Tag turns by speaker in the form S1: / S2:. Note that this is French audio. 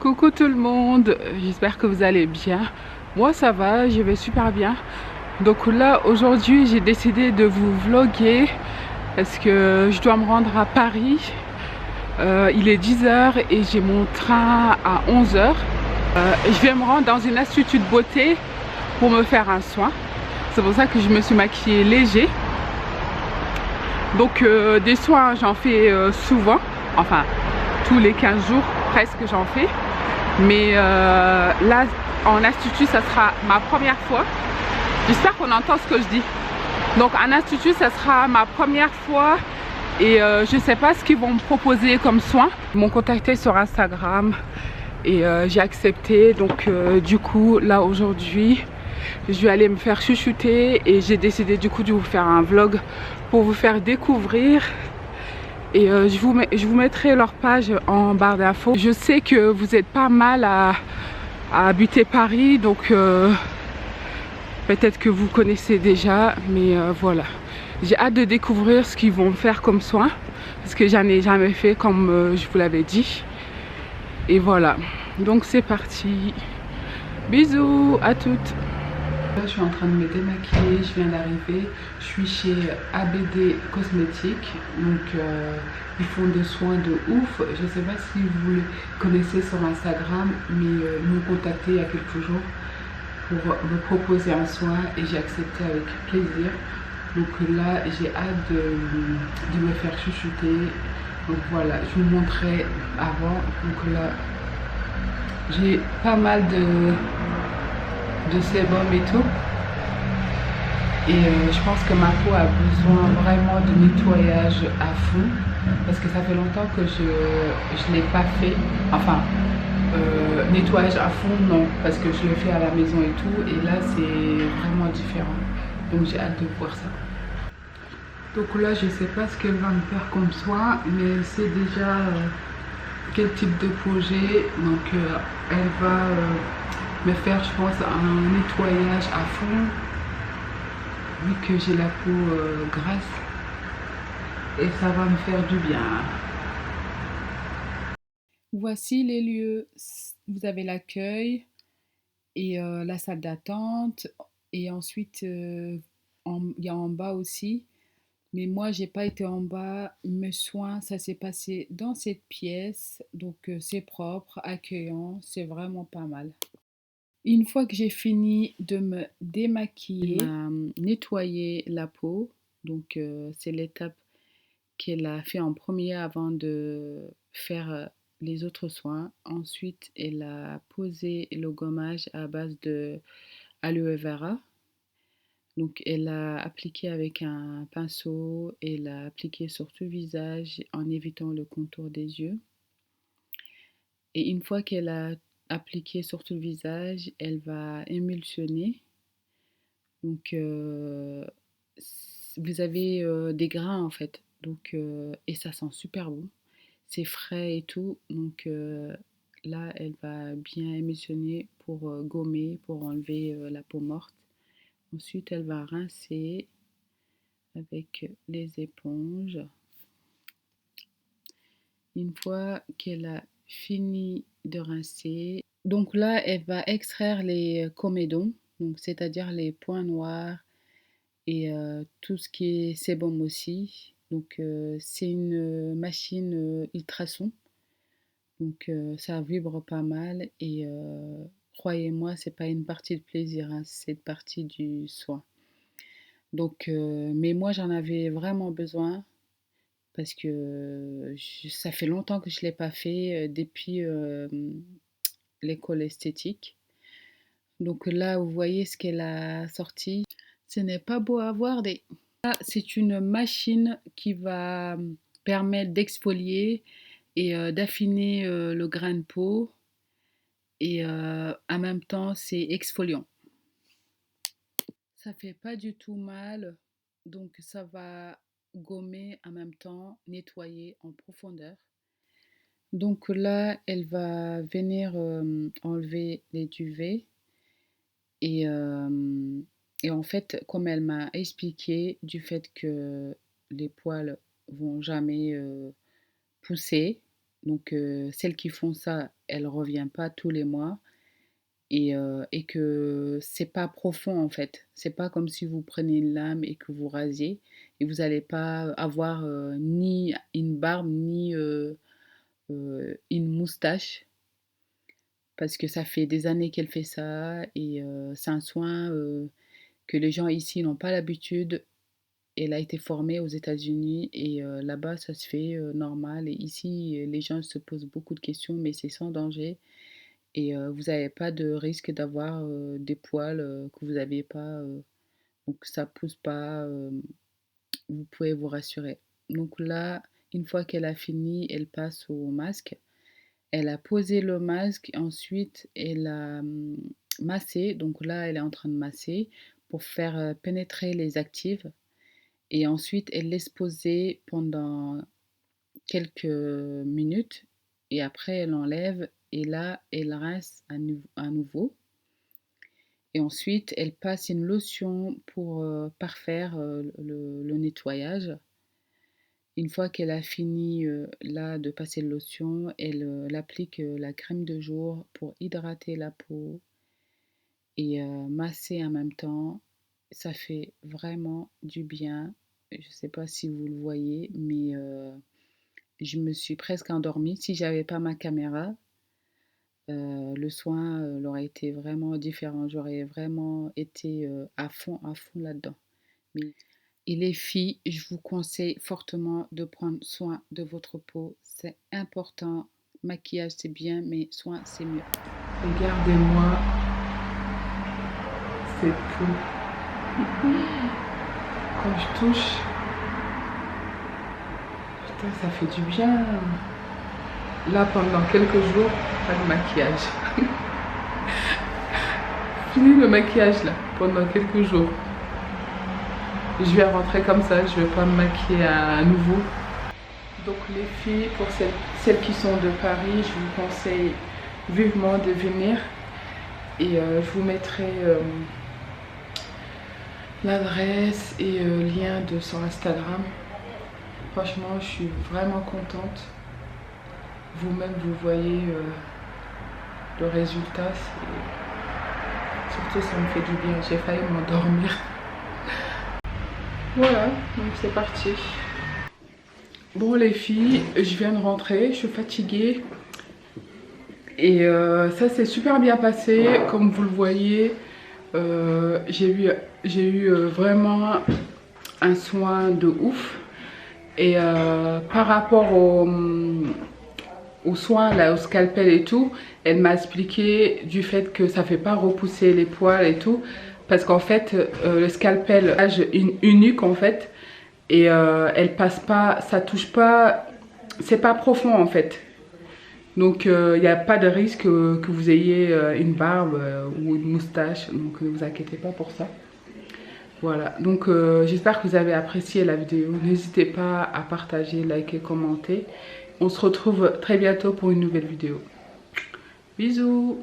S1: Coucou tout le monde, j'espère que vous allez bien. Moi ça va, je vais super bien. Donc là aujourd'hui j'ai décidé de vous vlogger parce que je dois me rendre à Paris. Il est 10 h et j'ai mon train à 11 h. Je vais me rendre dans une institut de beauté pour me faire un soin. C'est pour ça que je me suis maquillée léger. Donc des soins j'en fais souvent, enfin tous les 15 jours presque j'en fais. Mais là, en institut, ça sera ma première fois. J'espère qu'on entend ce que je dis. Donc, en institut, ça sera ma première fois. Et je ne sais pas ce qu'ils vont me proposer comme soin. Ils m'ont contacté sur Instagram et j'ai accepté. Donc, du coup, là, aujourd'hui, je vais aller me faire chouchouter. Et j'ai décidé, du coup, de vous faire un vlog pour vous faire découvrir. Et je vous mettrai leur page en barre d'infos. Je sais que vous êtes pas mal à habiter Paris, donc peut-être que vous connaissez déjà, mais voilà. J'ai hâte de découvrir ce qu'ils vont me faire comme soin, parce que j'en ai jamais fait comme je vous l'avais dit. Et voilà, donc c'est parti. Bisous à toutes. Là, je suis en train de me démaquiller, je viens d'arriver. Je suis chez ABD Cosmétiques, donc ils font des soins de ouf. Je ne sais pas si vous les connaissez sur Instagram, mais ils m'ont contacté il y a quelques jours pour me proposer un soin et j'ai accepté avec plaisir. Donc là, j'ai hâte de me faire chouchouter. Donc voilà, je vous montrerai avant. Donc là, j'ai pas mal de sébum et tout. Et je pense que ma peau a besoin vraiment de nettoyage à fond parce que ça fait longtemps que je ne l'ai pas fait. Enfin, nettoyage à fond, non, parce que je le fais à la maison et tout. Et là, c'est vraiment différent. Donc, j'ai hâte de voir ça. Donc là, je ne sais pas ce qu'elle va me faire comme soin, mais elle sait déjà quel type de projet. Donc, elle va me faire, je pense, un nettoyage à fond. Vu que j'ai la peau grasse et ça va me faire du bien. Voici les lieux. Vous avez l'accueil et la salle d'attente et ensuite il y a en bas aussi. Mais moi j'ai pas été en bas. Mes soins ça s'est passé dans cette pièce, donc c'est propre, accueillant, c'est vraiment pas mal. Une fois que j'ai fini de me démaquiller, elle m'a nettoyé la peau. Donc c'est l'étape qu'elle a fait en premier avant de faire les autres soins. Ensuite, elle a posé le gommage à base de aloe vera. Donc elle a appliqué avec un pinceau, elle a appliqué sur tout le visage en évitant le contour des yeux. Et une fois qu'elle a appliqué sur tout le visage, elle va émulsionner. Donc vous avez des grains en fait. Donc et ça sent super bon. C'est frais et tout. Donc là, elle va bien émulsionner pour gommer, pour enlever la peau morte. Ensuite, elle va rincer avec les éponges. Une fois qu'elle a fini de rincer, donc là, elle va extraire les comédons, donc c'est-à-dire les points noirs et tout ce qui est sébum aussi. Donc c'est une machine ultrason. Donc ça vibre pas mal et croyez-moi, c'est pas une partie de plaisir, hein, c'est une partie du soin. Donc, mais moi j'en avais vraiment besoin parce que ça fait longtemps que je l'ai pas fait depuis l'école esthétique. Donc là, vous voyez ce qu'elle a sorti. Ce n'est pas beau à voir. Là, c'est une machine qui va permettre d'exfolier et d'affiner le grain de peau. Et en même temps, c'est exfoliant. Ça fait pas du tout mal, donc ça va gommer en même temps, nettoyer en profondeur. Donc là, elle va venir enlever les duvets et, et en fait, comme elle m'a expliqué, du fait que les poils vont jamais pousser,
S2: Donc celles qui font ça, elles ne reviennent pas tous les mois et que c'est pas profond en fait. C'est pas comme si vous prenez une lame et que vous rasiez et vous allez pas avoir, ni une barbe ni, une moustache parce que ça fait des années qu'elle fait ça et c'est un soin, que les gens ici n'ont pas l'habitude. Elle a été formée aux États-Unis et là-bas ça se fait, normal et ici, les gens se posent beaucoup de questions mais c'est sans danger et vous avez pas de risque d'avoir, des poils, que vous aviez pas, donc ça pousse pas, vous pouvez vous rassurer. Donc là, une fois qu'elle a fini, elle passe au masque. Elle a posé le masque, ensuite elle a, massé, donc là elle est en train de masser pour faire, pénétrer les actives et ensuite elle laisse poser pendant quelques minutes et après elle enlève et là elle rince à nouveau et ensuite elle passe une lotion pour, parfaire, le nettoyage. Une fois qu'elle a fini, là de passer le lotion, elle applique, la crème de jour pour hydrater la peau et masser en même temps. Ça fait vraiment du bien. Je ne sais pas si vous le voyez, mais je me suis presque endormie. Si j'avais pas ma caméra, le soin, aurait été vraiment différent. J'aurais vraiment été, à fond là-dedans. Mais et les filles, je vous conseille fortement de prendre soin de votre peau. C'est important. Maquillage, c'est bien, mais soin, c'est mieux.
S1: Regardez-moi cette peau. Quand je touche, putain, ça fait du bien. Là, pendant quelques jours, pas de maquillage. Fini le maquillage là, pendant quelques jours. Je vais rentrer comme ça, je vais pas me maquiller à nouveau. Donc les filles, pour celles qui sont de Paris, je vous conseille vivement de venir. Et je vous mettrai l'adresse et lien de son Instagram. Franchement, je suis vraiment contente. Vous-même, vous voyez le résultat. Surtout, ça me fait du bien. J'ai failli m'endormir. Voilà, donc c'est parti. Bon les filles, je viens de rentrer, je suis fatiguée. Et ça s'est super bien passé, comme vous le voyez. J'ai eu vraiment un soin de ouf. Et par rapport aux soins, là, au scalpel et tout, elle m'a expliqué du fait que ça fait pas repousser les poils et tout. Parce qu'en fait, le scalpel a une nuque en fait. Et elle passe pas, ça touche pas, c'est pas profond en fait. Donc il n'y a pas de risque que vous ayez une barbe ou une moustache. Donc ne vous inquiétez pas pour ça. Voilà, donc j'espère que vous avez apprécié la vidéo. N'hésitez pas à partager, liker, commenter. On se retrouve très bientôt pour une nouvelle vidéo. Bisous!